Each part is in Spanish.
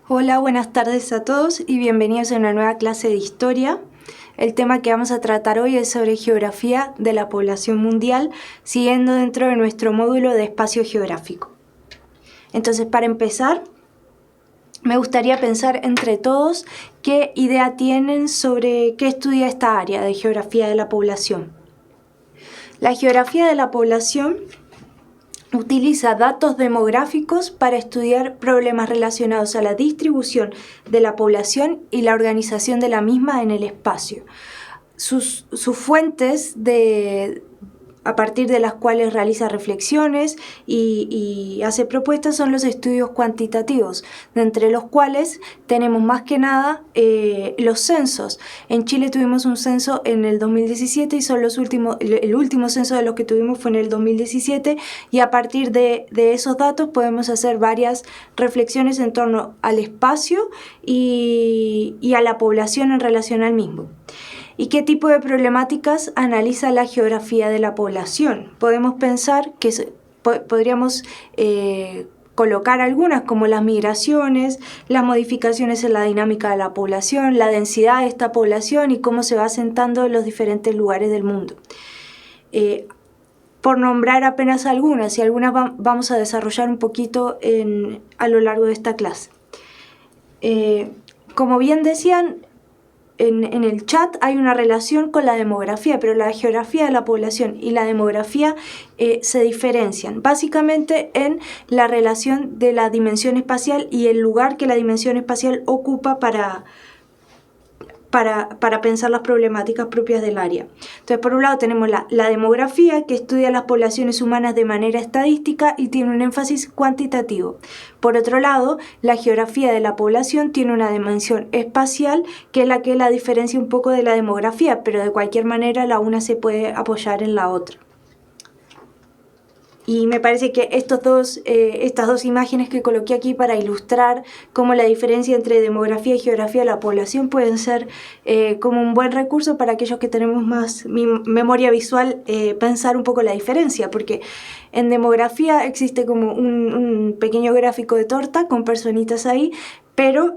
Hola, buenas tardes a todos y bienvenidos a una nueva clase de historia. El tema que vamos a tratar hoy es sobre geografía de la población mundial, siguiendo dentro de nuestro módulo de espacio geográfico. Entonces, para empezar, me gustaría pensar entre todos qué idea tienen sobre qué estudia esta área de geografía de la población. La geografía de la población utiliza datos demográficos para estudiar problemas relacionados a la distribución de la población y la organización de la misma en el espacio. Sus fuentes a partir de las cuales realiza reflexiones y hace propuestas son los estudios cuantitativos, de entre los cuales tenemos más que nada los censos. En Chile tuvimos un censo en el 2017 y el último censo de los que tuvimos fue en el 2017, y a partir de esos datos podemos hacer varias reflexiones en torno al espacio y a la población en relación al mismo. ¿Y qué tipo de problemáticas analiza la geografía de la población? Podemos pensar que podríamos colocar algunas, como las migraciones, las modificaciones en la dinámica de la población, la densidad de esta población y cómo se va asentando en los diferentes lugares del mundo. Por nombrar apenas algunas, y algunas vamos a desarrollar un poquito a lo largo de esta clase. Como bien decían, en el chat hay una relación con la demografía, pero la geografía de la población y la demografía se diferencian básicamente en la relación de la dimensión espacial y el lugar que la dimensión espacial ocupa para pensar las problemáticas propias del área. Entonces, por un lado tenemos la demografía, que estudia las poblaciones humanas de manera estadística y tiene un énfasis cuantitativo. Por otro lado, la geografía de la población tiene una dimensión espacial, que es la que la diferencia un poco de la demografía, pero de cualquier manera la una se puede apoyar en la otra. Y me parece que estas dos imágenes que coloqué aquí para ilustrar cómo la diferencia entre demografía y geografía de la población pueden ser como un buen recurso para aquellos que tenemos más memoria visual, pensar un poco la diferencia, porque en demografía existe como un pequeño gráfico de torta con personitas ahí, pero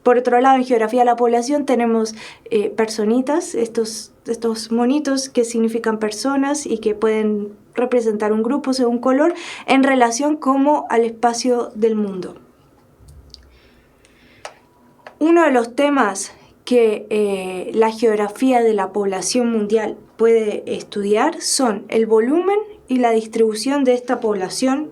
por otro lado, en geografía de la población tenemos personitas, estos monitos que significan personas y que pueden representar un grupo según color, en relación como al espacio del mundo. Uno de los temas que la geografía de la población mundial puede estudiar son el volumen y la distribución de esta población.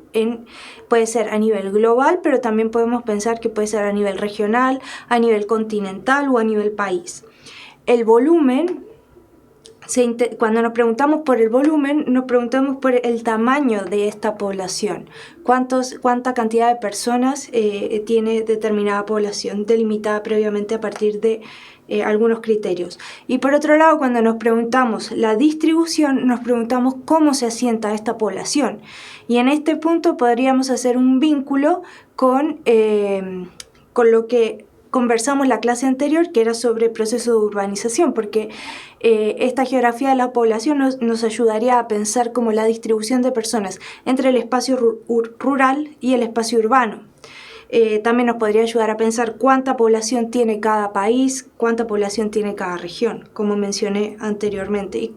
Puede ser a nivel global, pero también podemos pensar que puede ser a nivel regional, a nivel continental o a nivel país. El volumen, cuando nos preguntamos por el volumen, nos preguntamos por el tamaño de esta población. ¿Cuánta cantidad de personas tiene determinada población, delimitada previamente a partir de algunos criterios? Y por otro lado, cuando nos preguntamos la distribución, nos preguntamos cómo se asienta esta población. Y en este punto podríamos hacer un vínculo con lo que conversamos la clase anterior, que era sobre proceso de urbanización, porque esta geografía de la población nos ayudaría a pensar como la distribución de personas entre el espacio rural y el espacio urbano. También nos podría ayudar a pensar cuánta población tiene cada país, cuánta población tiene cada región, como mencioné anteriormente.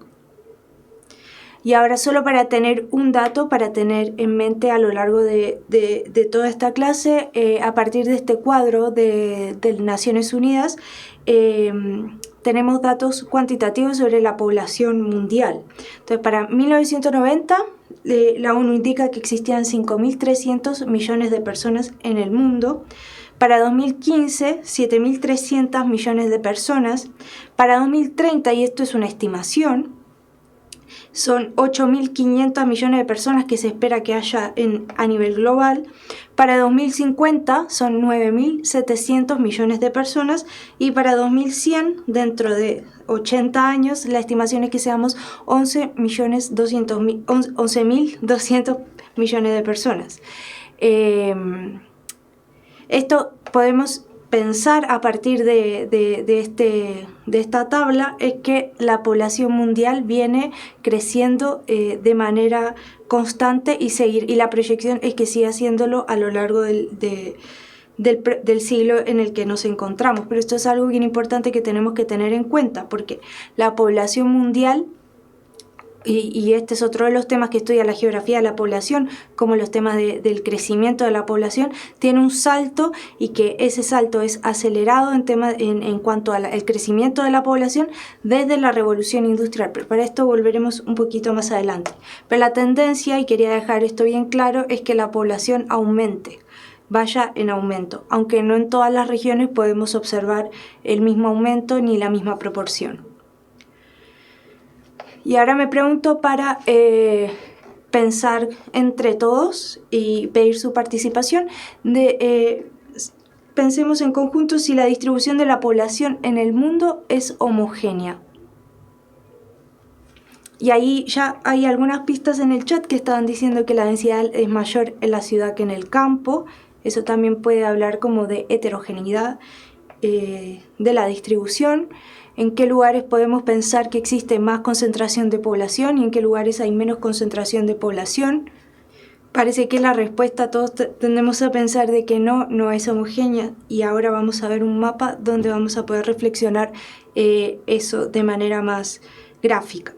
Y ahora, solo para tener un dato, para tener en mente a lo largo de toda esta clase, a partir de este cuadro de Naciones Unidas, tenemos datos cuantitativos sobre la población mundial. Entonces, para 1990, la ONU indica que existían 5.300 millones de personas en el mundo. Para 2015, 7.300 millones de personas. Para 2030, y esto es una estimación, son 8.500 millones de personas que se espera que haya a nivel global. Para 2050 son 9.700 millones de personas, y para 2100, dentro de 80 años, la estimación es que seamos 11.200 millones de personas. Esto podemos pensar a partir de esta tabla, es que la población mundial viene creciendo de manera constante y la proyección es que siga haciéndolo a lo largo de del siglo en el que nos encontramos. Pero esto es algo bien importante que tenemos que tener en cuenta, porque la población mundial, y este es otro de los temas que estudia la geografía de la población, como los temas del crecimiento de la población, tiene un salto, y que ese salto es acelerado en cuanto al crecimiento de la población desde la revolución industrial. Pero para esto volveremos un poquito más adelante. Pero la tendencia, y quería dejar esto bien claro, es que la población aumente, vaya en aumento, aunque no en todas las regiones podemos observar el mismo aumento ni la misma proporción. Y ahora me pregunto, para pensar entre todos y pedir su participación, pensemos en conjunto si la distribución de la población en el mundo es homogénea. Y ahí ya hay algunas pistas en el chat que estaban diciendo que la densidad es mayor en la ciudad que en el campo. Eso también puede hablar como de heterogeneidad de la distribución. En qué lugares podemos pensar que existe más concentración de población y en qué lugares hay menos concentración de población. Parece que la respuesta, todos tendemos a pensar de que no es homogénea, y ahora vamos a ver un mapa donde vamos a poder reflexionar eso de manera más gráfica.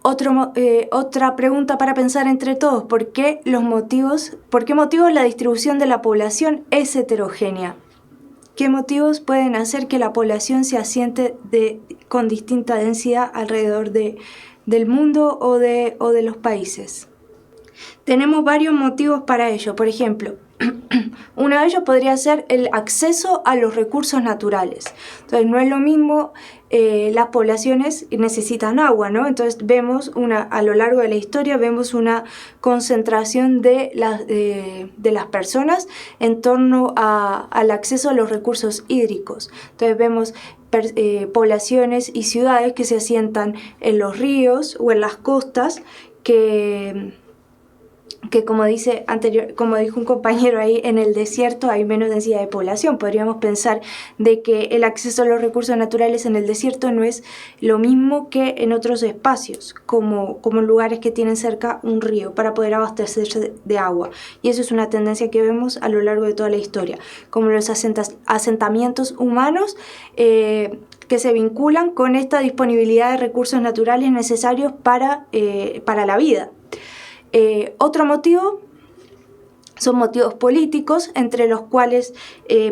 Otra pregunta para pensar entre todos: ¿por qué motivos la distribución de la población es heterogénea? ¿Qué motivos pueden hacer que la población se asiente con distinta densidad alrededor del mundo o de los países? Tenemos varios motivos para ello. Por ejemplo, uno de ellos podría ser el acceso a los recursos naturales. Entonces, no es lo mismo, las poblaciones necesitan agua, ¿no? Entonces vemos a lo largo de la historia vemos una concentración de las personas en torno al acceso a los recursos hídricos. Entonces vemos poblaciones y ciudades que se asientan en los ríos o en las costas, que como dijo un compañero ahí, en el desierto hay menos densidad de población. Podríamos pensar de que el acceso a los recursos naturales en el desierto no es lo mismo que en otros espacios, como lugares que tienen cerca un río para poder abastecerse de agua. Y eso es una tendencia que vemos a lo largo de toda la historia, como los asentamientos humanos que se vinculan con esta disponibilidad de recursos naturales necesarios para la vida. Otro motivo son motivos políticos, entre los cuales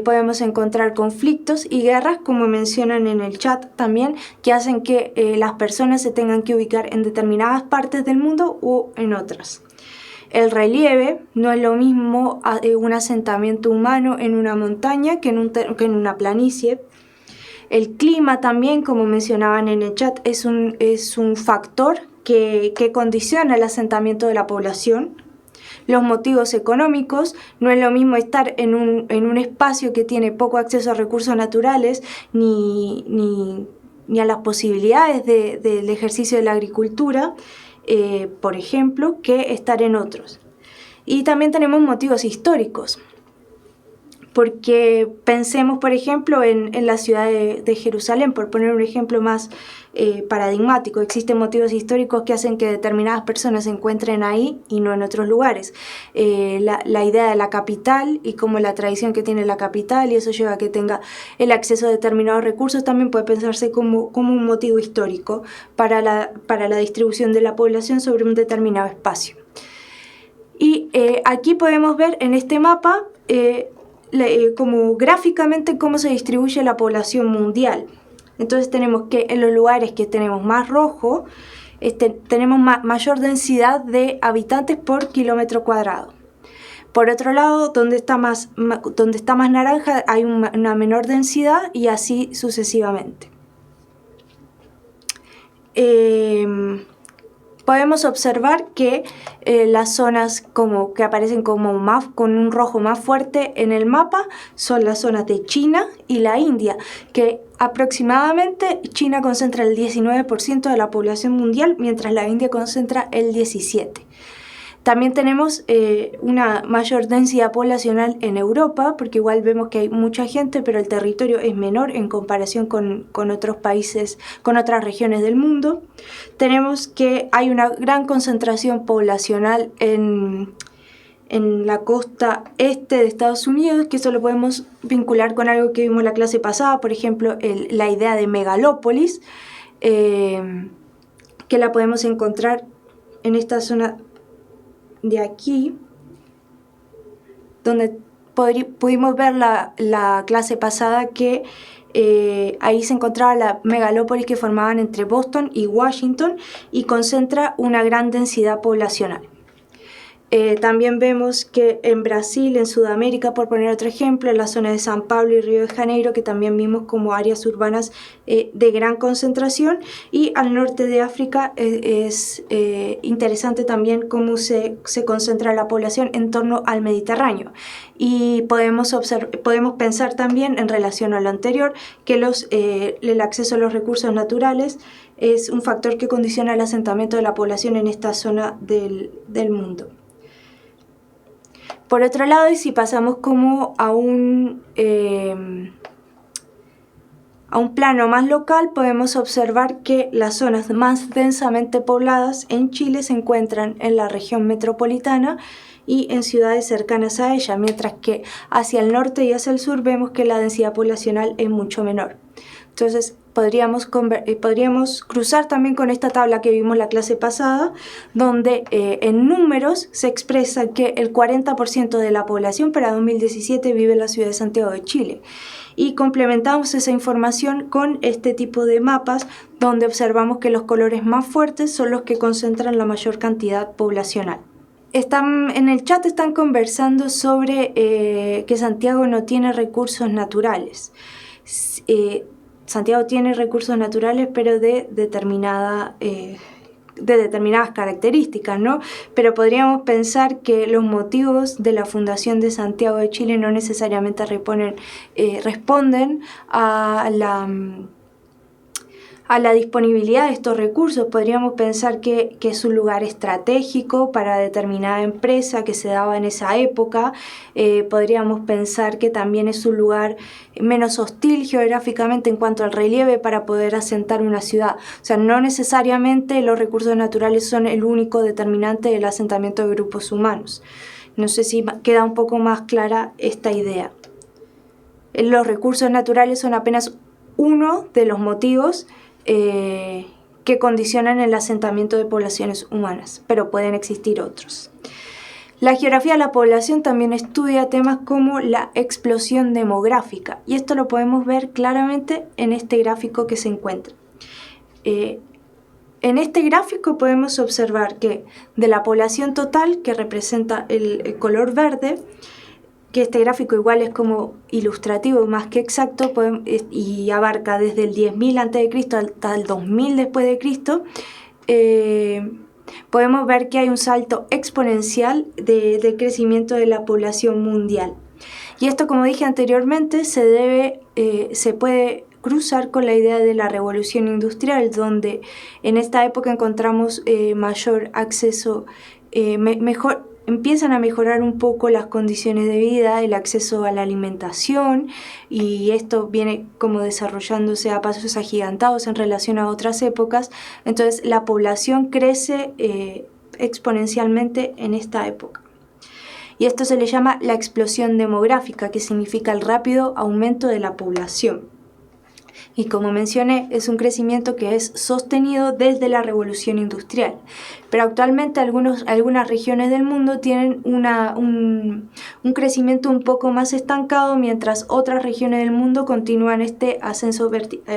podemos encontrar conflictos y guerras, como mencionan en el chat también, que hacen que las personas se tengan que ubicar en determinadas partes del mundo o en otras. El relieve: no es lo mismo un asentamiento humano en una montaña que en una planicie. El clima también, como mencionaban en el chat, es un factor que condiciona el asentamiento de la población. Los motivos económicos: no es lo mismo estar en un espacio que tiene poco acceso a recursos naturales ni a las posibilidades del ejercicio de la agricultura, por ejemplo, que estar en otros. Y también tenemos motivos históricos, porque pensemos, por ejemplo, en la ciudad de Jerusalén, por poner un ejemplo más paradigmático. Existen motivos históricos que hacen que determinadas personas se encuentren ahí y no en otros lugares. La idea de la capital y como la tradición que tiene la capital, y eso lleva a que tenga el acceso a determinados recursos, también puede pensarse como un motivo histórico para la distribución de la población sobre un determinado espacio. Y aquí podemos ver en este mapa como gráficamente cómo se distribuye la población mundial. Entonces tenemos que en los lugares que tenemos más rojo, tenemos mayor densidad de habitantes por kilómetro cuadrado. Por otro lado, donde está más naranja hay una menor densidad, y así sucesivamente. Podemos observar que las zonas que aparecen con un rojo más fuerte en el mapa son las zonas de China y la India, que aproximadamente China concentra el 19% de la población mundial, mientras la India concentra el 17%. También tenemos una mayor densidad poblacional en Europa, porque igual vemos que hay mucha gente, pero el territorio es menor en comparación con otros países, con otras regiones del mundo. Tenemos que hay una gran concentración poblacional en en la costa este de Estados Unidos, que eso lo podemos vincular con algo que vimos en la clase pasada, por ejemplo, la idea de megalópolis, que la podemos encontrar en esta zona de aquí, donde pudimos ver la clase pasada que ahí se encontraba la megalópolis que formaban entre Boston y Washington y concentra una gran densidad poblacional. También vemos que en Brasil, en Sudamérica, por poner otro ejemplo, en la zona de San Pablo y Río de Janeiro, que también vimos como áreas urbanas de gran concentración, y al norte de África es interesante también cómo se concentra la población en torno al Mediterráneo. Y podemos pensar también, en relación a lo anterior, que el acceso a los recursos naturales es un factor que condiciona el asentamiento de la población en esta zona del mundo. Por otro lado, y si pasamos como a un plano más local, podemos observar que las zonas más densamente pobladas en Chile se encuentran en la región metropolitana y en ciudades cercanas a ella, mientras que hacia el norte y hacia el sur vemos que la densidad poblacional es mucho menor. Entonces podríamos cruzar también con esta tabla que vimos la clase pasada, donde en números se expresa que el 40% de la población para 2017 vive en la ciudad de Santiago de Chile. Y complementamos esa información con este tipo de mapas, donde observamos que los colores más fuertes son los que concentran la mayor cantidad poblacional. En el chat están conversando sobre que Santiago no tiene recursos naturales. Santiago tiene recursos naturales, pero de determinadas características, ¿no? Pero podríamos pensar que los motivos de la fundación de Santiago de Chile no necesariamente responden a la disponibilidad de estos recursos. Podríamos pensar que es un lugar estratégico para determinada empresa que se daba en esa época. Podríamos pensar que también es un lugar menos hostil geográficamente en cuanto al relieve para poder asentar una ciudad. O sea, no necesariamente los recursos naturales son el único determinante del asentamiento de grupos humanos. No sé si queda un poco más clara esta idea. Los recursos naturales son apenas uno de los motivos que condicionan el asentamiento de poblaciones humanas, pero pueden existir otros. La geografía de la población también estudia temas como la explosión demográfica, y esto lo podemos ver claramente en este gráfico que se encuentra. En este gráfico podemos observar que de la población total, que representa el color verde, que este gráfico igual es como ilustrativo más que exacto y abarca desde el 10.000 a.C. hasta el 2000 después de Cristo, podemos ver que hay un salto exponencial de crecimiento de la población mundial. Y esto, como dije anteriormente, se puede cruzar con la idea de la revolución industrial, donde en esta época encontramos mayor acceso, empiezan a mejorar un poco las condiciones de vida, el acceso a la alimentación, y esto viene como desarrollándose a pasos agigantados en relación a otras épocas. Entonces la población crece exponencialmente en esta época. Y esto se le llama la explosión demográfica, que significa el rápido aumento de la población. Y como mencioné, es un crecimiento que es sostenido desde la revolución industrial. Pero actualmente algunas regiones del mundo tienen un crecimiento un poco más estancado, mientras otras regiones del mundo continúan este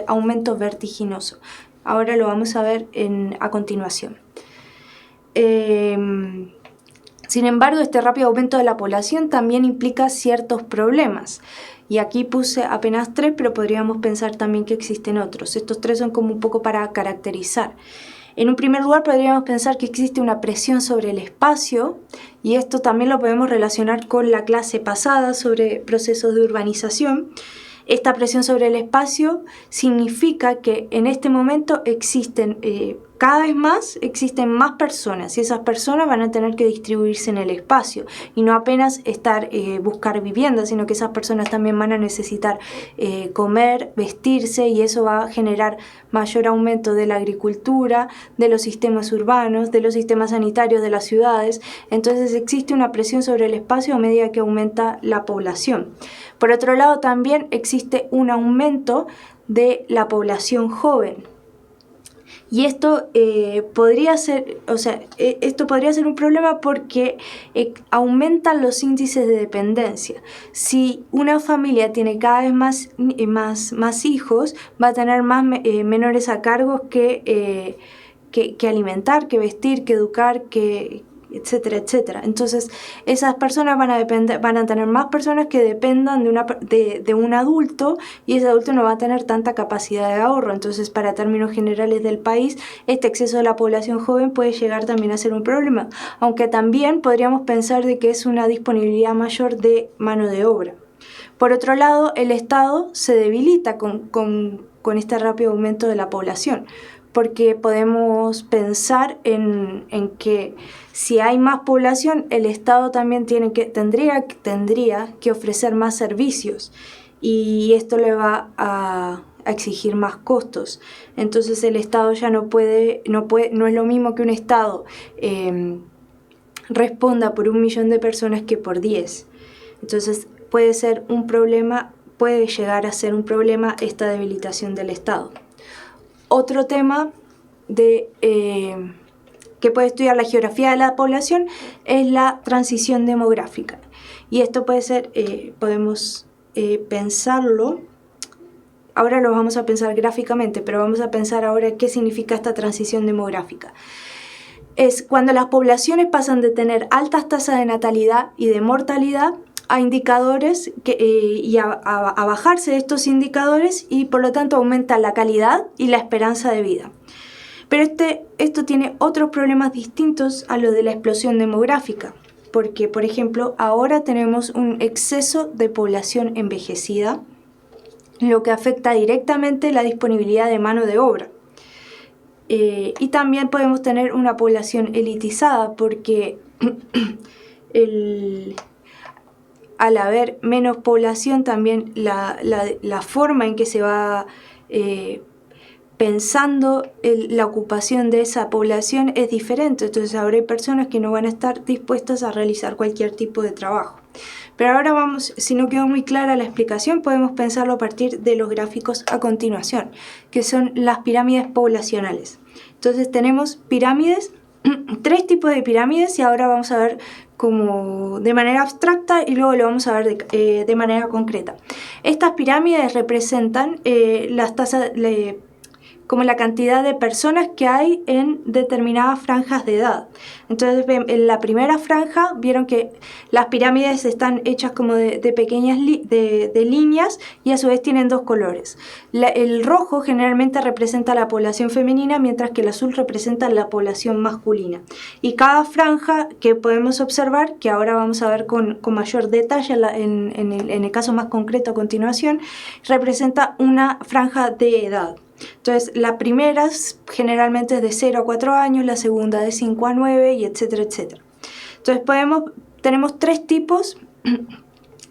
aumento vertiginoso. Ahora lo vamos a ver a continuación. Sin embargo, este rápido aumento de la población también implica ciertos problemas. Y aquí puse apenas 3, pero podríamos pensar también que existen otros. Estos 3 son como un poco para caracterizar. En un primer lugar, podríamos pensar que existe una presión sobre el espacio, y esto también lo podemos relacionar con la clase pasada sobre procesos de urbanización. Esta presión sobre el espacio significa que en este momento existen cada vez más existen más personas y esas personas van a tener que distribuirse en el espacio y no apenas buscar vivienda, sino que esas personas también van a necesitar comer, vestirse, y eso va a generar mayor aumento de la agricultura, de los sistemas urbanos, de los sistemas sanitarios de las ciudades. Entonces existe una presión sobre el espacio a medida que aumenta la población. Por otro lado, también existe un aumento de la población joven. Y esto podría ser un problema porque aumentan los índices de dependencia. Si una familia tiene cada vez más hijos, va a tener más menores a cargo que alimentar, que vestir, que educar, etcétera, etcétera. Entonces, esas personas van a tener más personas que dependan de un adulto, y ese adulto no va a tener tanta capacidad de ahorro. Entonces, para términos generales del país, este exceso de la población joven puede llegar también a ser un problema, aunque también podríamos pensar de que es una disponibilidad mayor de mano de obra. Por otro lado, el Estado se debilita con este rápido aumento de la población, porque podemos pensar en que si hay más población, el Estado también tendría que ofrecer más servicios, y esto le va a exigir más costos. Entonces el Estado ya no es lo mismo que un Estado responda por 1 millón de personas que por 10. Entonces puede llegar a ser un problema esta debilitación del Estado. Otro tema que puede estudiar la geografía de la población es la transición demográfica. Y esto puede ser, podemos pensarlo, ahora lo vamos a pensar gráficamente, pero vamos a pensar ahora qué significa esta transición demográfica. Es cuando las poblaciones pasan de tener altas tasas de natalidad y de mortalidad a indicadores y a bajarse de estos indicadores, y por lo tanto aumenta la calidad y la esperanza de vida. Pero esto tiene otros problemas distintos a lo de la explosión demográfica, porque, por ejemplo, ahora tenemos un exceso de población envejecida, lo que afecta directamente la disponibilidad de mano de obra. Y también podemos tener una población elitizada, porque al haber menos población, también la forma en que se va pensando la ocupación de esa población es diferente. Entonces ahora hay personas que no van a estar dispuestas a realizar cualquier tipo de trabajo. Pero ahora si no quedó muy clara la explicación, podemos pensarlo a partir de los gráficos a continuación, que son las pirámides poblacionales. Entonces tenemos pirámides, 3 tipos de pirámides, y ahora vamos a ver como de manera abstracta y luego lo vamos a ver de manera concreta. Estas pirámides representan las tasas, como la cantidad de personas que hay en determinadas franjas de edad. Entonces, en la primera franja vieron que las pirámides están hechas como de pequeñas de líneas, y a su vez tienen 2 colores. El rojo generalmente representa la población femenina, mientras que el azul representa la población masculina. Y cada franja que podemos observar, que ahora vamos a ver con mayor detalle en el caso más concreto a continuación, representa una franja de edad. Entonces, la primera generalmente es de 0 a 4 años, la segunda de 5 a 9, y etcétera, etcétera. Entonces, tenemos 3 tipos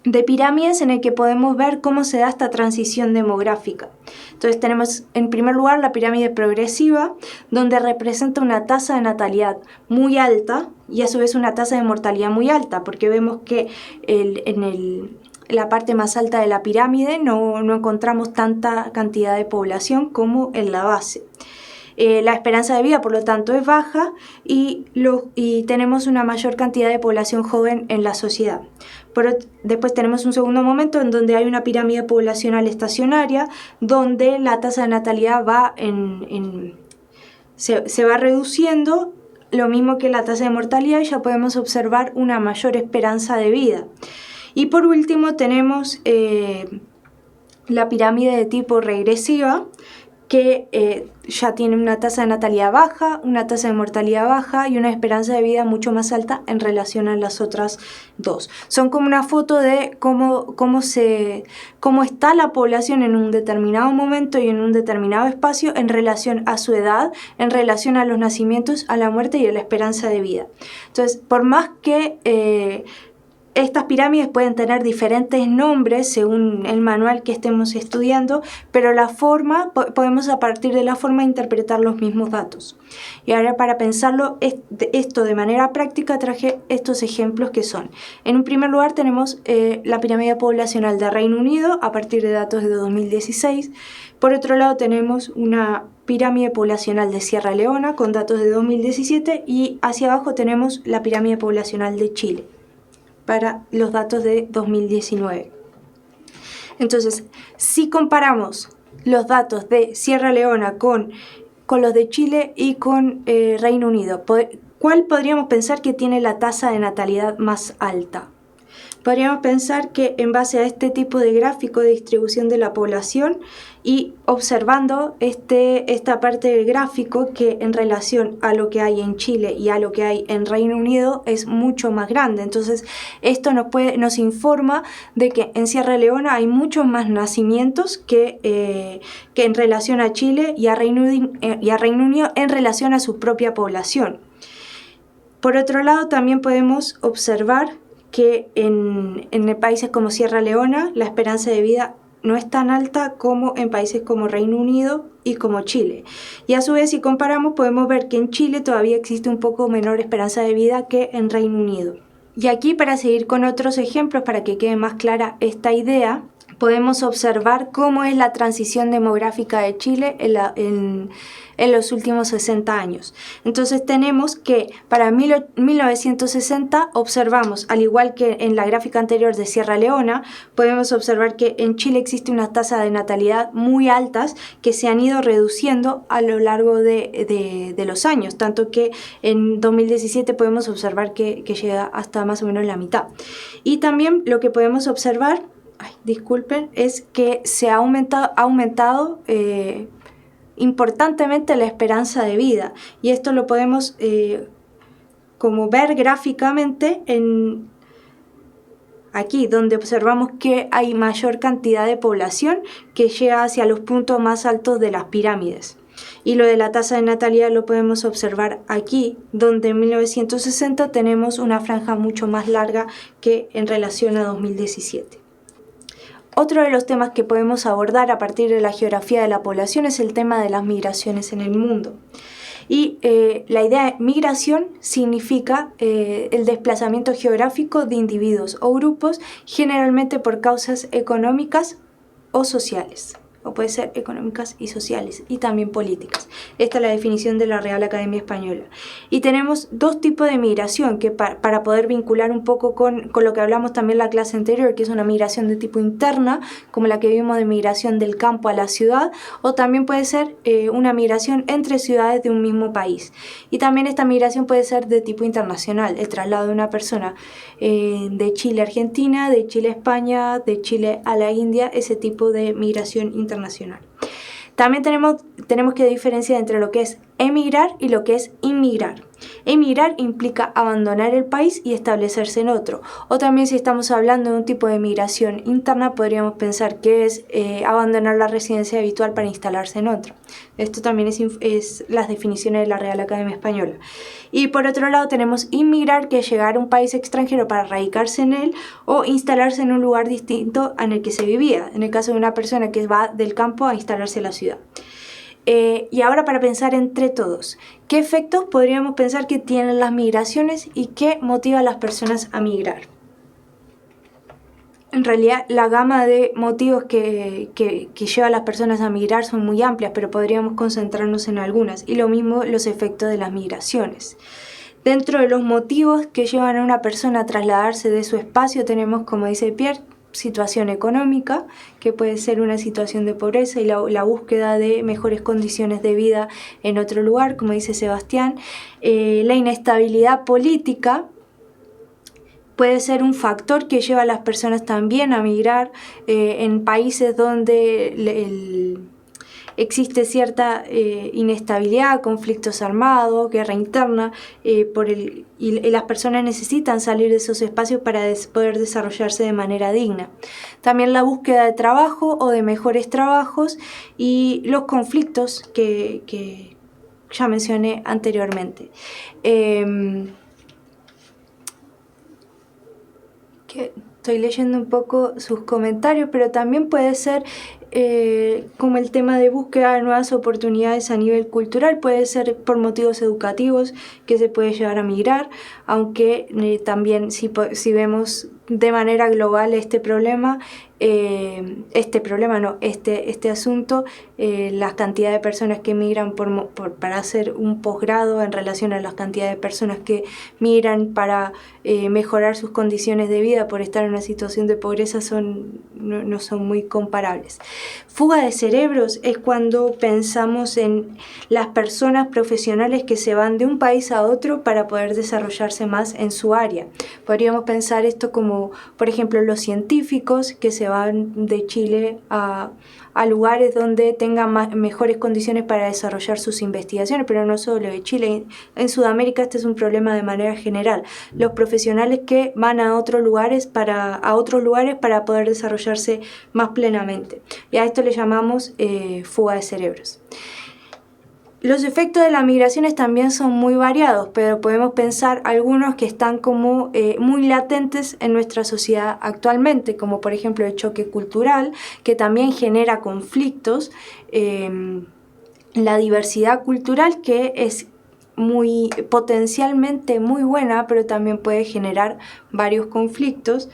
de pirámides en el que podemos ver cómo se da esta transición demográfica. Entonces, tenemos en primer lugar la pirámide progresiva, donde representa una tasa de natalidad muy alta y a su vez una tasa de mortalidad muy alta, porque vemos que en la parte más alta de la pirámide no encontramos tanta cantidad de población como en la base. La esperanza de vida, por lo tanto, es baja, y tenemos una mayor cantidad de población joven en la sociedad. Después tenemos un segundo momento en donde hay una pirámide poblacional estacionaria, donde la tasa de natalidad se va reduciendo, lo mismo que la tasa de mortalidad, y ya podemos observar una mayor esperanza de vida. Y por último tenemos la pirámide de tipo regresiva, que ya tienen una tasa de natalidad baja, una tasa de mortalidad baja y una esperanza de vida mucho más alta en relación a las otras dos. Son como una foto de cómo está la población en un determinado momento y en un determinado espacio en relación a su edad, en relación a los nacimientos, a la muerte y a la esperanza de vida. Entonces, por más que estas pirámides pueden tener diferentes nombres según el manual que estemos estudiando, pero la forma, podemos a partir de la forma interpretar los mismos datos. Y ahora, para pensarlo esto de manera práctica, traje estos ejemplos que son: en un primer lugar tenemos la pirámide poblacional de Reino Unido a partir de datos de 2016. Por otro lado tenemos una pirámide poblacional de Sierra Leona con datos de 2017 y hacia abajo tenemos la pirámide poblacional de Chile para los datos de 2019. Entonces, si comparamos los datos de Sierra Leona con los de Chile y con Reino Unido, ¿cuál podríamos pensar que tiene la tasa de natalidad más alta? Podríamos pensar que en base a este tipo de gráfico de distribución de la población y observando esta parte del gráfico, que en relación a lo que hay en Chile y a lo que hay en Reino Unido es mucho más grande. Entonces esto nos informa de que en Sierra Leona hay muchos más nacimientos que en relación a Chile y a Reino Unido en relación a su propia población. Por otro lado, también podemos observar que en países como Sierra Leona la esperanza de vida no es tan alta como en países como Reino Unido y como Chile. Y a su vez, si comparamos, podemos ver que en Chile todavía existe un poco menor esperanza de vida que en Reino Unido. Y aquí, para seguir con otros ejemplos, para que quede más clara esta idea, podemos observar cómo es la transición demográfica de Chile en los últimos 60 años. Entonces tenemos que para 1960 observamos, al igual que en la gráfica anterior de Sierra Leona, podemos observar que en Chile existe una tasa de natalidad muy altas que se han ido reduciendo a lo largo de los años, tanto que en 2017 podemos observar que llega hasta más o menos la mitad. Y también lo que podemos observar, es que se ha aumentado importantemente la esperanza de vida, y esto lo podemos como ver gráficamente aquí, donde observamos que hay mayor cantidad de población que llega hacia los puntos más altos de las pirámides. Y lo de la tasa de natalidad lo podemos observar aquí, donde en 1960 tenemos una franja mucho más larga que en relación a 2017. Otro de los temas que podemos abordar a partir de la geografía de la población es el tema de las migraciones en el mundo. Y la idea de migración significa el desplazamiento geográfico de individuos o grupos, generalmente por causas económicas o sociales, o puede ser económicas y sociales, y también políticas. Esta es la definición de la Real Academia Española. Y tenemos dos tipos de migración, que para poder vincular un poco con lo que hablamos también en la clase anterior, que es una migración de tipo interna, como la que vimos de migración del campo a la ciudad, o también puede ser una migración entre ciudades de un mismo país. Y también esta migración puede ser de tipo internacional, el traslado de una persona de Chile a Argentina, de Chile a España, de Chile a la India, ese tipo de migración internacional. También tenemos que diferenciar entre lo que es emigrar y lo que es inmigrar. Emigrar implica abandonar el país y establecerse en otro. O también, si estamos hablando de un tipo de migración interna, podríamos pensar que es abandonar la residencia habitual para instalarse en otro. Esto también es las definiciones de la Real Academia Española. Y por otro lado tenemos inmigrar, que es llegar a un país extranjero para radicarse en él o instalarse en un lugar distinto en el que se vivía, en el caso de una persona que va del campo a instalarse en la ciudad. Y ahora, para pensar entre todos, ¿qué efectos podríamos pensar que tienen las migraciones y qué motiva a las personas a migrar? En realidad, la gama de motivos que lleva a las personas a migrar son muy amplias, pero podríamos concentrarnos en algunas, y lo mismo los efectos de las migraciones. Dentro de los motivos que llevan a una persona a trasladarse de su espacio tenemos, como dice Pierre, situación económica, que puede ser una situación de pobreza y la búsqueda de mejores condiciones de vida en otro lugar, como dice Sebastián. La inestabilidad política puede ser un factor que lleva a las personas también a migrar en países donde existe cierta inestabilidad, conflictos armados, guerra interna, y las personas necesitan salir de esos espacios para poder desarrollarse de manera digna. También la búsqueda de trabajo o de mejores trabajos y los conflictos que ya mencioné anteriormente. Estoy leyendo un poco sus comentarios, pero también puede ser como el tema de búsqueda de nuevas oportunidades a nivel cultural, puede ser por motivos educativos que se puede llegar a migrar, aunque también si vemos de manera global este asunto, la cantidad de personas que migran para hacer un posgrado en relación a la cantidad de personas que migran para mejorar sus condiciones de vida por estar en una situación de pobreza no son muy comparables. Fuga de cerebros es cuando pensamos en las personas profesionales que se van de un país a otro para poder desarrollarse más en su área. Podríamos pensar esto como, por ejemplo, los científicos que se van de Chile a lugares donde tengan mejores condiciones para desarrollar sus investigaciones, pero no solo de Chile. En Sudamérica este es un problema de manera general. Los profesionales que van a otros lugares para poder desarrollarse más plenamente. Y a esto le llamamos fuga de cerebros. Los efectos de las migraciones también son muy variados, pero podemos pensar algunos que están como muy latentes en nuestra sociedad actualmente, como por ejemplo el choque cultural, que también genera conflictos, la diversidad cultural, que es potencialmente muy buena, pero también puede generar varios conflictos,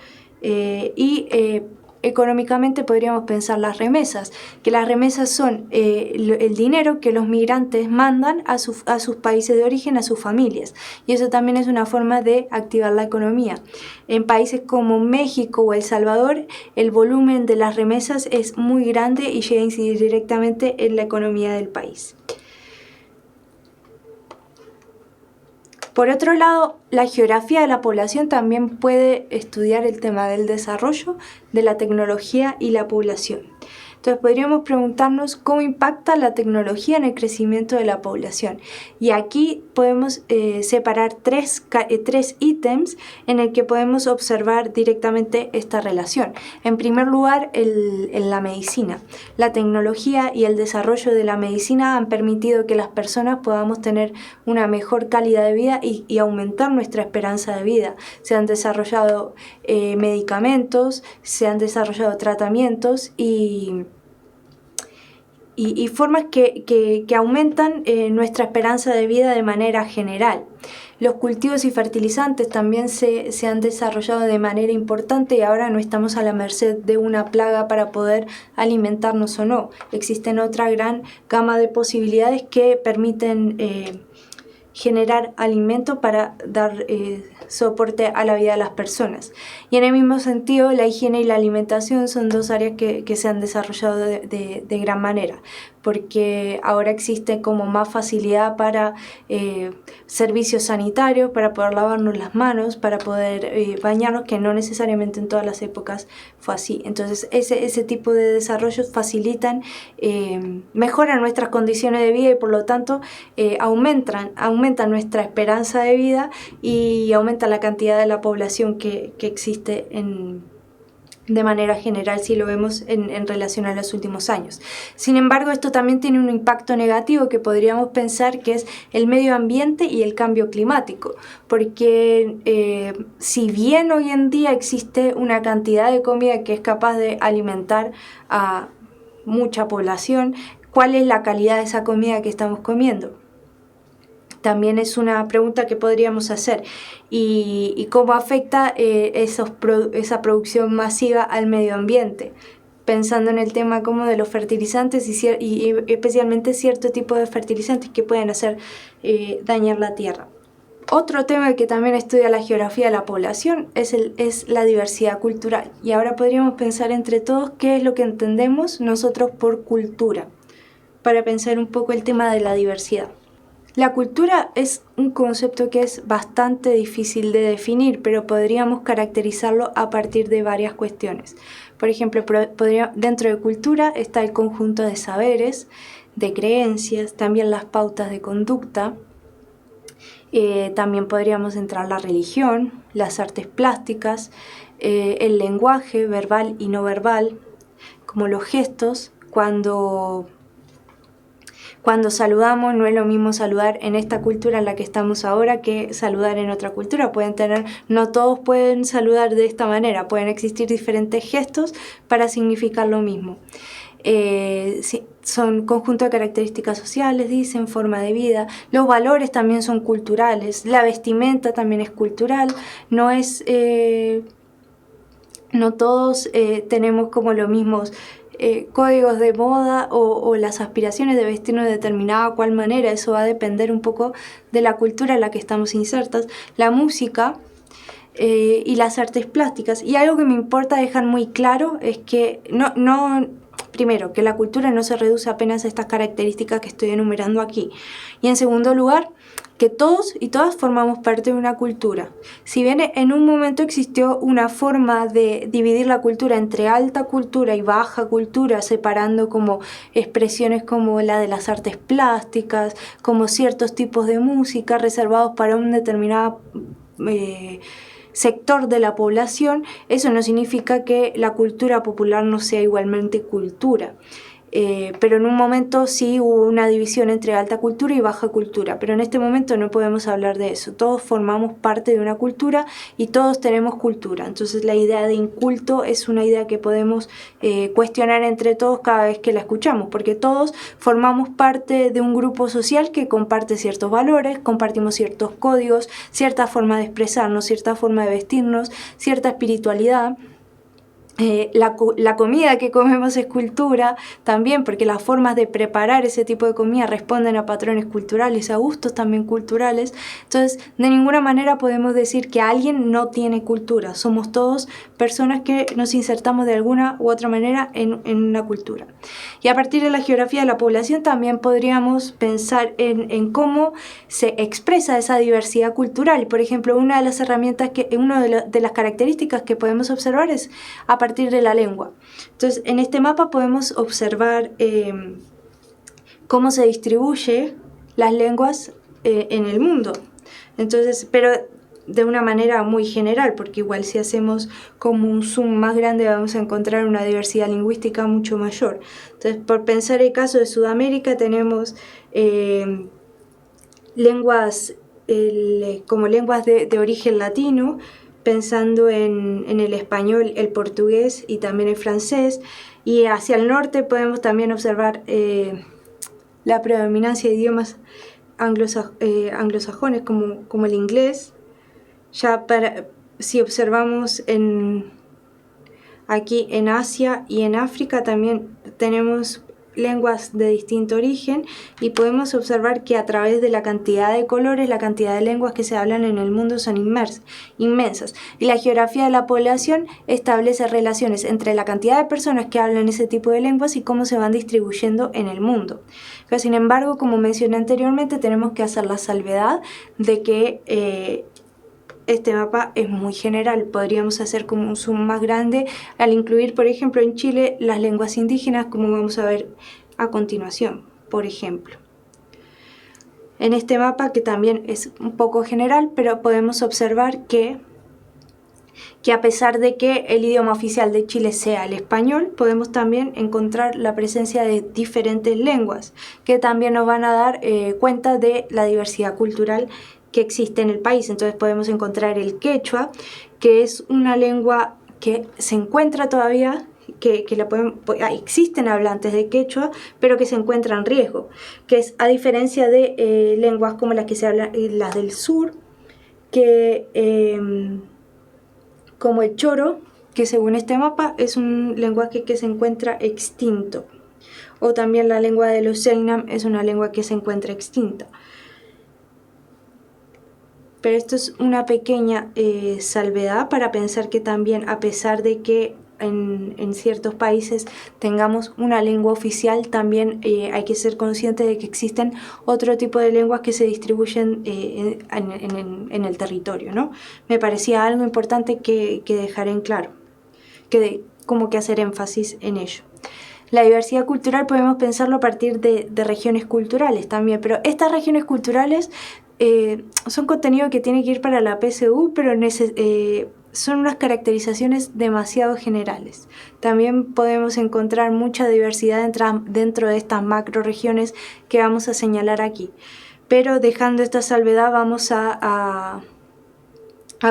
económicamente podríamos pensar las remesas, que las remesas son el dinero que los migrantes mandan a sus países de origen, a sus familias, y eso también es una forma de activar la economía. En países como México o El Salvador, el volumen de las remesas es muy grande y llega a incidir directamente en la economía del país. Por otro lado, la geografía de la población también puede estudiar el tema del desarrollo, de la tecnología y la población. Entonces podríamos preguntarnos cómo impacta la tecnología en el crecimiento de la población. Y aquí podemos separar tres ítems en el que podemos observar directamente esta relación. En primer lugar, en la medicina. La tecnología y el desarrollo de la medicina han permitido que las personas podamos tener una mejor calidad de vida y aumentar nuestra esperanza de vida. Se han desarrollado medicamentos, se han desarrollado tratamientos y formas que aumentan nuestra esperanza de vida de manera general. Los cultivos y fertilizantes también se han desarrollado de manera importante y ahora no estamos a la merced de una plaga para poder alimentarnos o no. Existen otra gran gama de posibilidades que permiten generar alimento para dar soporte a la vida de las personas. Y en el mismo sentido, la higiene y la alimentación son dos áreas que se han desarrollado de gran manera, porque ahora existe como más facilidad para servicios sanitarios, para poder lavarnos las manos, para poder bañarnos, que no necesariamente en todas las épocas fue así. Entonces ese tipo de desarrollos facilitan, mejoran nuestras condiciones de vida y por lo tanto aumentan nuestra esperanza de vida y aumenta la cantidad de la población que existe de manera general si lo vemos en relación a los últimos años. Sin embargo, esto también tiene un impacto negativo que podríamos pensar que es el medio ambiente y el cambio climático, porque si bien hoy en día existe una cantidad de comida que es capaz de alimentar a mucha población, ¿cuál es la calidad de esa comida que estamos comiendo? También es una pregunta que podríamos hacer. Y cómo afecta esa producción masiva al medio ambiente, pensando en el tema como de los fertilizantes y especialmente cierto tipo de fertilizantes que pueden hacer dañar la tierra. Otro tema que también estudia la geografía de la población es la diversidad cultural. Y ahora podríamos pensar entre todos qué es lo que entendemos nosotros por cultura, para pensar un poco el tema de la diversidad. La cultura es un concepto que es bastante difícil de definir, pero podríamos caracterizarlo a partir de varias cuestiones. Por ejemplo, dentro de cultura está el conjunto de saberes, de creencias, también las pautas de conducta. También podríamos entrar la religión, las artes plásticas, el lenguaje verbal y no verbal, como los gestos. Cuando saludamos no es lo mismo saludar en esta cultura en la que estamos ahora que saludar en otra cultura. No todos pueden saludar de esta manera, pueden existir diferentes gestos para significar lo mismo. Sí, son conjunto de características sociales, dicen, forma de vida. Los valores también son culturales, la vestimenta también es cultural, no todos tenemos como los mismos códigos de moda o las aspiraciones de vestirnos de determinada cual manera. Eso va a depender un poco de la cultura en la que estamos insertas. La música y las artes plásticas. Y algo que me importa dejar muy claro es que primero, que la cultura no se reduce apenas a estas características que estoy enumerando aquí. Y en segundo lugar, que todos y todas formamos parte de una cultura. Si bien en un momento existió una forma de dividir la cultura entre alta cultura y baja cultura, separando como expresiones como la de las artes plásticas, como ciertos tipos de música reservados para un determinado sector de la población, eso no significa que la cultura popular no sea igualmente cultura. Pero en un momento sí hubo una división entre alta cultura y baja cultura, pero en este momento no podemos hablar de eso. Todos formamos parte de una cultura y todos tenemos cultura. Entonces la idea de inculto es una idea que podemos cuestionar entre todos cada vez que la escuchamos, porque todos formamos parte de un grupo social que comparte ciertos valores, compartimos ciertos códigos, cierta forma de expresarnos, cierta forma de vestirnos, cierta espiritualidad. La comida que comemos es cultura también, porque las formas de preparar ese tipo de comida responden a patrones culturales, a gustos también culturales. Entonces, de ninguna manera podemos decir que alguien no tiene cultura. Somos todos personas que nos insertamos de alguna u otra manera en una cultura. Y a partir de la geografía de la población también podríamos pensar en cómo se expresa esa diversidad cultural. Por ejemplo, una de las herramientas, una de las características que podemos observar es a partir de la lengua. Entonces, en este mapa podemos observar cómo se distribuye las lenguas en el mundo. Entonces, pero de una manera muy general, porque igual si hacemos como un zoom más grande vamos a encontrar una diversidad lingüística mucho mayor. Entonces, por pensar el caso de Sudamérica, tenemos lenguas como lenguas de origen latino, pensando en el español, el portugués y también el francés. Y hacia el norte podemos también observar la predominancia de idiomas anglosajones como el inglés. Si observamos aquí en Asia y en África también tenemos lenguas de distinto origen y podemos observar que a través de la cantidad de colores, la cantidad de lenguas que se hablan en el mundo son inmensas. Y la geografía de la población establece relaciones entre la cantidad de personas que hablan ese tipo de lenguas y cómo se van distribuyendo en el mundo. Pero sin embargo, como mencioné anteriormente, tenemos que hacer la salvedad de que este mapa es muy general. Podríamos hacer como un zoom más grande al incluir, por ejemplo, en Chile las lenguas indígenas, como vamos a ver a continuación, por ejemplo. En este mapa, que también es un poco general, pero podemos observar que a pesar de que el idioma oficial de Chile sea el español, podemos también encontrar la presencia de diferentes lenguas, que también nos van a dar cuenta de la diversidad cultural que existe en el país. Entonces podemos encontrar el quechua, que es una lengua que se encuentra todavía, existen hablantes de quechua, pero que se encuentra en riesgo, que es a diferencia de lenguas como las que se hablan, las del sur, como el choro, que según este mapa es un lenguaje que se encuentra extinto, o también la lengua de los Selknam es una lengua que se encuentra extinta. Pero esto es una pequeña salvedad para pensar que también, a pesar de que en ciertos países tengamos una lengua oficial, también hay que ser consciente de que existen otro tipo de lenguas que se distribuyen en el territorio, ¿no? Me parecía algo importante que dejar en claro, como que hacer énfasis en ello. La diversidad cultural podemos pensarlo a partir de regiones culturales también, pero estas regiones culturales son contenido que tiene que ir para la PSU, pero son unas caracterizaciones demasiado generales. También podemos encontrar mucha diversidad dentro de estas macroregiones que vamos a señalar aquí. Pero dejando esta salvedad, vamos a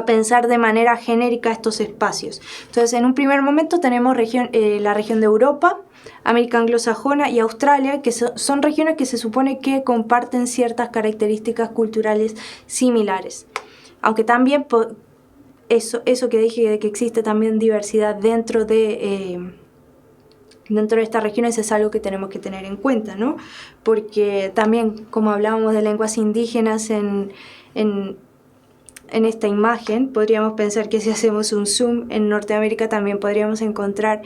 pensar de manera genérica estos espacios. Entonces, en un primer momento tenemos la región de Europa, América anglosajona y Australia, que son regiones que se supone que comparten ciertas características culturales similares. Aunque también eso que dije de que existe también diversidad dentro de estas regiones es algo que tenemos que tener en cuenta, ¿no? Porque también, como hablábamos de lenguas indígenas en esta imagen, podríamos pensar que si hacemos un zoom en Norteamérica también podríamos encontrar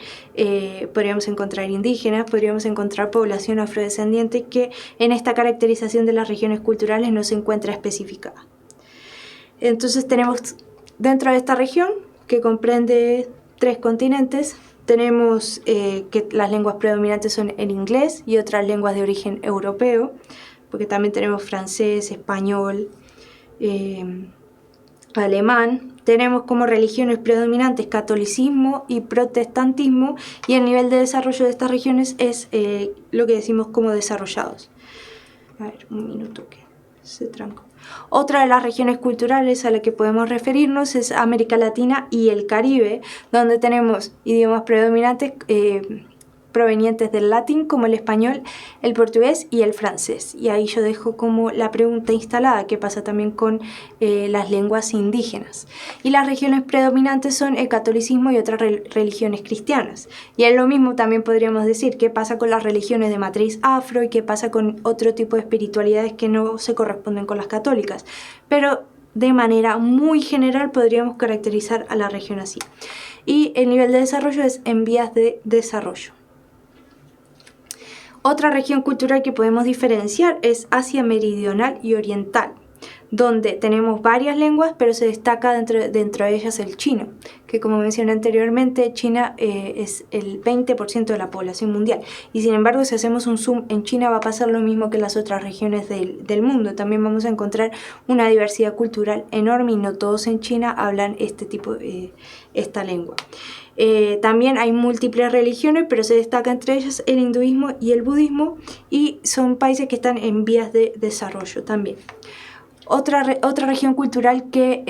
indígenas, podríamos encontrar población afrodescendiente que en esta caracterización de las regiones culturales no se encuentra especificada. Entonces tenemos dentro de esta región, que comprende 3 continentes, tenemos que las lenguas predominantes son el inglés y otras lenguas de origen europeo, porque también tenemos francés, español, alemán. Tenemos como religiones predominantes catolicismo y protestantismo, y el nivel de desarrollo de estas regiones es lo que decimos como desarrollados. A ver, un minuto que se trancó. Otra de las regiones culturales a la que podemos referirnos es América Latina y el Caribe, donde tenemos idiomas predominantes provenientes del latín, como el español, el portugués y el francés. Y ahí yo dejo como la pregunta instalada, ¿qué pasa también con las lenguas indígenas? Y las regiones predominantes son el catolicismo y otras religiones cristianas. Y es lo mismo, también podríamos decir, ¿qué pasa con las religiones de matriz afro y qué pasa con otro tipo de espiritualidades que no se corresponden con las católicas? Pero de manera muy general podríamos caracterizar a la región así. Y el nivel de desarrollo es en vías de desarrollo. Otra región cultural que podemos diferenciar es Asia Meridional y Oriental, donde tenemos varias lenguas, pero se destaca dentro de ellas el chino, que como mencioné anteriormente, China es el 20% de la población mundial. Y sin embargo, si hacemos un zoom en China va a pasar lo mismo que en las otras regiones del mundo. También vamos a encontrar una diversidad cultural enorme y no todos en China hablan esta lengua. También hay múltiples religiones, pero se destaca entre ellas el hinduismo y el budismo, y son países que están en vías de desarrollo también. Otra región cultural que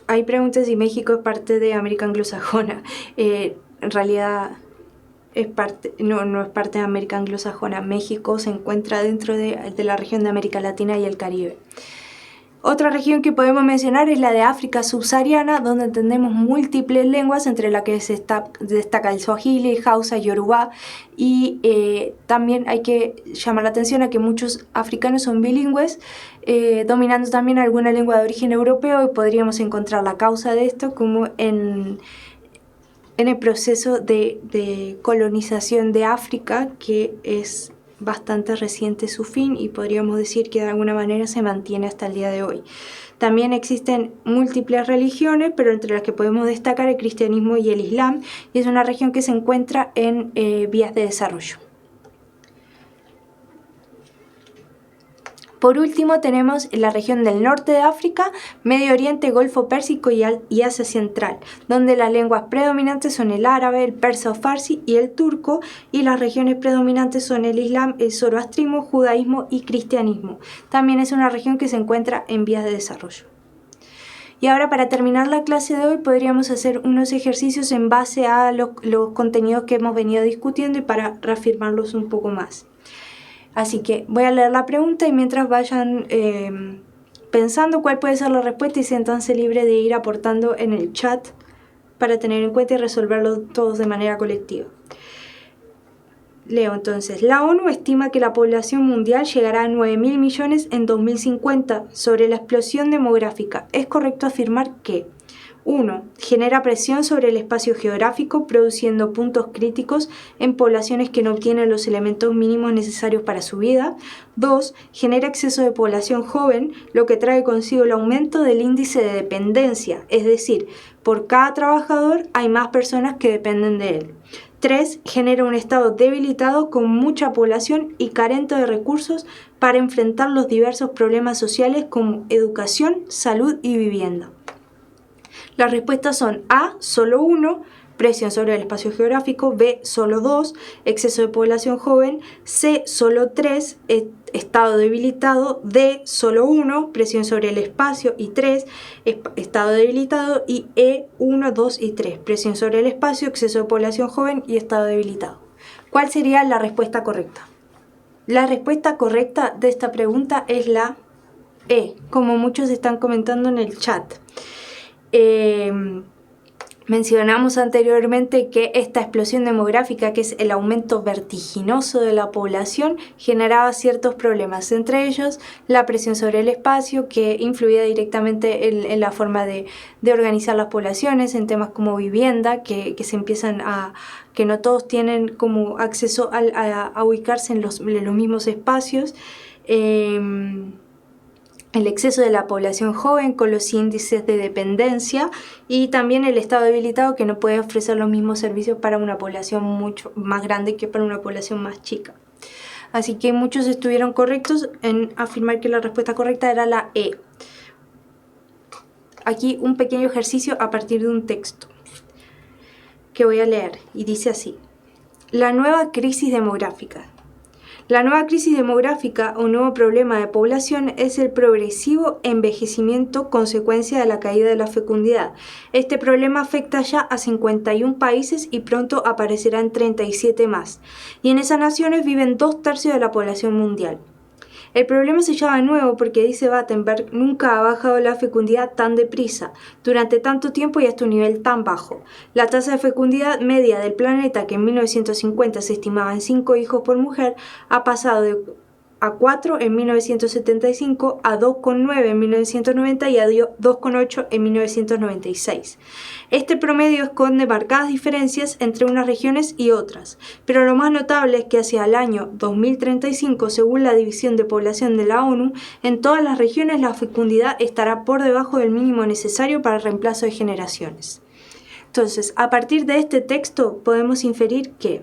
hay preguntas si México es parte de América anglosajona. En realidad no es parte de América anglosajona. México se encuentra dentro de la región de América Latina y el Caribe. Otra región que podemos mencionar es la de África subsahariana, donde entendemos múltiples lenguas, entre las que se destaca el Swahili, Hausa, Yoruba, y también hay que llamar la atención a que muchos africanos son bilingües, dominando también alguna lengua de origen europeo, y podríamos encontrar la causa de esto como en el proceso de colonización de África, que es bastante reciente su fin y podríamos decir que de alguna manera se mantiene hasta el día de hoy. También existen múltiples religiones, pero entre las que podemos destacar el cristianismo y el islam, y es una región que se encuentra en vías de desarrollo. Por último tenemos la región del norte de África, Medio Oriente, Golfo Pérsico y Asia Central, donde las lenguas predominantes son el árabe, el persa o farsi y el turco, y las regiones predominantes son el islam, el zoroastrismo, judaísmo y cristianismo. También es una región que se encuentra en vías de desarrollo. Y ahora, para terminar la clase de hoy, podríamos hacer unos ejercicios en base a los contenidos que hemos venido discutiendo y para reafirmarlos un poco más. Así que voy a leer la pregunta y mientras vayan pensando cuál puede ser la respuesta, y siéntanse libres de ir aportando en el chat para tener en cuenta y resolverlo todos de manera colectiva. Leo entonces. La ONU estima que la población mundial llegará a 9.000 millones en 2050 sobre la explosión demográfica. ¿Es correcto afirmar que 1. Genera presión sobre el espacio geográfico, produciendo puntos críticos en poblaciones que no obtienen los elementos mínimos necesarios para su vida. 2. Genera exceso de población joven, lo que trae consigo el aumento del índice de dependencia, es decir, por cada trabajador hay más personas que dependen de él. 3. Genera un estado debilitado con mucha población y carente de recursos para enfrentar los diversos problemas sociales como educación, salud y vivienda. Las respuestas son A, solo 1, presión sobre el espacio geográfico, B, solo 2, exceso de población joven, C, solo 3, estado debilitado, D, solo 1, presión sobre el espacio y 3, estado debilitado, y E, 1, 2 y 3, presión sobre el espacio, exceso de población joven y estado debilitado. ¿Cuál sería la respuesta correcta? La respuesta correcta de esta pregunta es la E, como muchos están comentando en el chat. Mencionamos anteriormente que esta explosión demográfica, que es el aumento vertiginoso de la población, generaba ciertos problemas, entre ellos la presión sobre el espacio, que influía directamente en la forma de organizar las poblaciones, en temas como vivienda, que se empiezan que no todos tienen como acceso a ubicarse en los mismos espacios. El exceso de la población joven con los índices de dependencia y también el estado debilitado, que no puede ofrecer los mismos servicios para una población mucho más grande que para una población más chica. Así que muchos estuvieron correctos en afirmar que la respuesta correcta era la E. Aquí un pequeño ejercicio a partir de un texto que voy a leer y dice así: la nueva crisis demográfica. La nueva crisis demográfica o nuevo problema de población es el progresivo envejecimiento consecuencia de la caída de la fecundidad. Este problema afecta ya a 51 países y pronto aparecerá en 37 más. Y en esas naciones viven 2/3 de la población mundial. El problema se llama nuevo porque, dice Battenberg, nunca ha bajado la fecundidad tan deprisa, durante tanto tiempo y hasta un nivel tan bajo. La tasa de fecundidad media del planeta, que en 1950 se estimaba en 5 hijos por mujer, ha pasado a 4 en 1975, a 2,9 en 1990 y a 2,8 en 1996. Este promedio esconde marcadas diferencias entre unas regiones y otras, pero lo más notable es que hacia el año 2035, según la División de Población de la ONU, en todas las regiones la fecundidad estará por debajo del mínimo necesario para el reemplazo de generaciones. Entonces, a partir de este texto podemos inferir que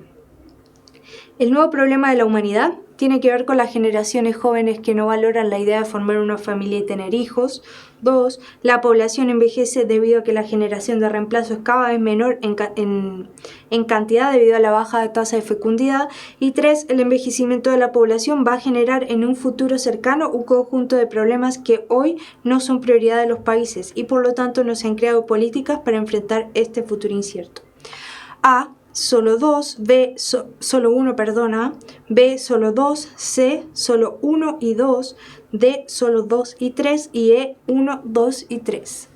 el nuevo problema de la humanidad tiene que ver con las generaciones jóvenes que no valoran la idea de formar una familia y tener hijos. 2. La población envejece debido a que la generación de reemplazo es cada vez menor en cantidad debido a la baja tasa de fecundidad. Y 3. El envejecimiento de la población va a generar en un futuro cercano un conjunto de problemas que hoy no son prioridad de los países y por lo tanto no se han creado políticas para enfrentar este futuro incierto. A, solo 2, B, solo 1, B, solo 2, C, solo 1 y 2, D, solo 2 y 3 y E, 1, 2 y 3.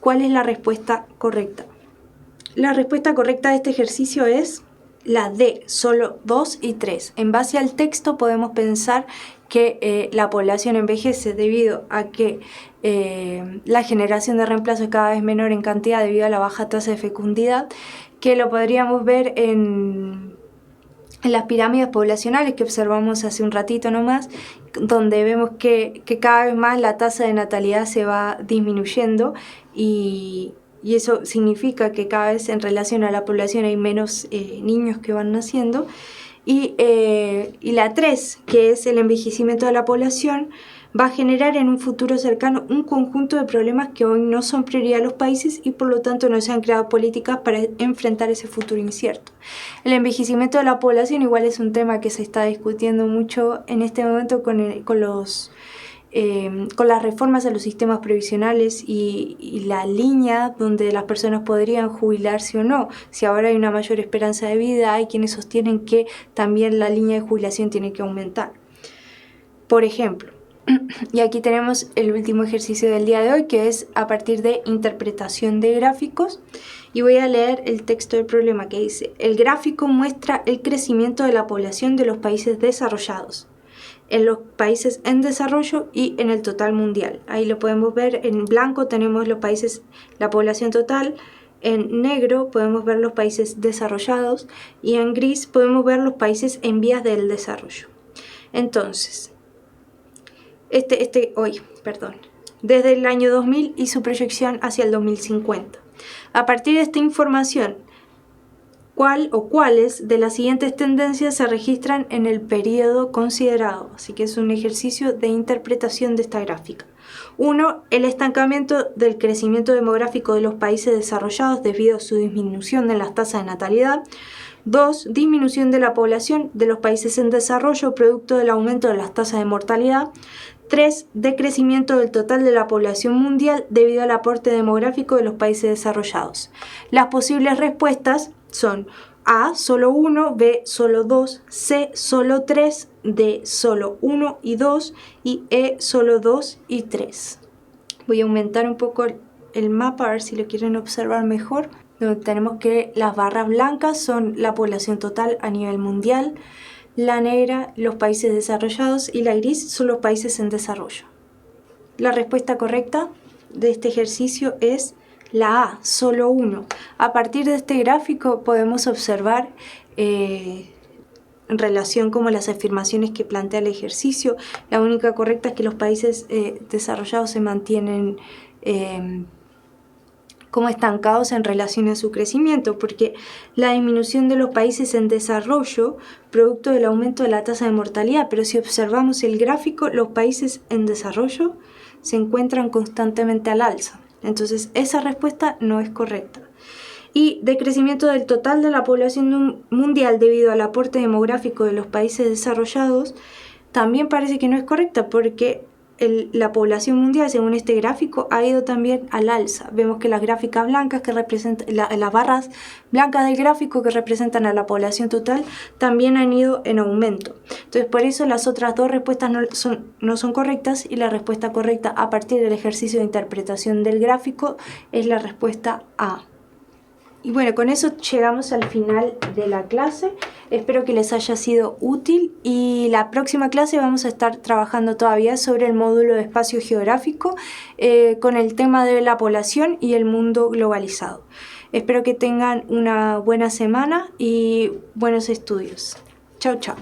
¿Cuál es la respuesta correcta? La respuesta correcta de este ejercicio es la D, solo 2 y 3. En base al texto podemos pensar que la población envejece debido a que la generación de reemplazo es cada vez menor en cantidad debido a la baja tasa de fecundidad, que lo podríamos ver en las pirámides poblacionales que observamos hace un ratito nomás, donde vemos que cada vez más la tasa de natalidad se va disminuyendo y eso significa que cada vez en relación a la población hay menos niños que van naciendo. Y la 3, que es el envejecimiento de la población, va a generar en un futuro cercano un conjunto de problemas que hoy no son prioridad de los países y por lo tanto no se han creado políticas para enfrentar ese futuro incierto. El envejecimiento de la población igual es un tema que se está discutiendo mucho en este momento con las reformas a los sistemas previsionales y la línea donde las personas podrían jubilarse o no. Si ahora hay una mayor esperanza de vida, hay quienes sostienen que también la línea de jubilación tiene que aumentar. Por ejemplo, y aquí tenemos el último ejercicio del día de hoy, que es a partir de interpretación de gráficos, y voy a leer el texto del problema que dice: el gráfico muestra el crecimiento de la población de los países desarrollados. en los países en desarrollo y en el total mundial. Ahí lo podemos ver, en blanco tenemos los países, la población total, en negro podemos ver los países desarrollados y en gris podemos ver los países en vías del desarrollo. Entonces, desde el año 2000 y su proyección hacia el 2050. A partir de esta información, ¿cuál o cuáles de las siguientes tendencias se registran en el periodo considerado? Así que es un ejercicio de interpretación de esta gráfica. 1. El estancamiento del crecimiento demográfico de los países desarrollados debido a su disminución en las tasas de natalidad. 2. Disminución de la población de los países en desarrollo producto del aumento de las tasas de mortalidad. 3. Decrecimiento del total de la población mundial debido al aporte demográfico de los países desarrollados. Las posibles respuestas son A, solo 1, B, solo 2, C, solo 3, D, solo 1 y 2 y E, solo 2 y 3. Voy a aumentar un poco el mapa a ver si lo quieren observar mejor. Donde tenemos que las barras blancas son la población total a nivel mundial, la negra los países desarrollados y la gris son los países en desarrollo. La respuesta correcta de este ejercicio es la A, solo 1. A partir de este gráfico podemos observar en relación con las afirmaciones que plantea el ejercicio. La única correcta es que los países desarrollados se mantienen como estancados en relación a su crecimiento, porque la disminución de los países en desarrollo producto del aumento de la tasa de mortalidad, pero si observamos el gráfico, los países en desarrollo se encuentran constantemente al alza. Entonces esa respuesta no es correcta. Y decrecimiento del total de la población mundial debido al aporte demográfico de los países desarrollados también parece que no es correcta, porque la población mundial, según este gráfico, ha ido también al alza. Vemos que las gráficas blancas que representan, las barras blancas del gráfico que representan a la población total también han ido en aumento. Entonces, por eso las otras dos respuestas no son correctas, y la respuesta correcta a partir del ejercicio de interpretación del gráfico es la respuesta A. Y bueno, con eso llegamos al final de la clase. Espero que les haya sido útil, y la próxima clase vamos a estar trabajando todavía sobre el módulo de espacio geográfico con el tema de la población y el mundo globalizado. Espero que tengan una buena semana y buenos estudios. Chao, chao.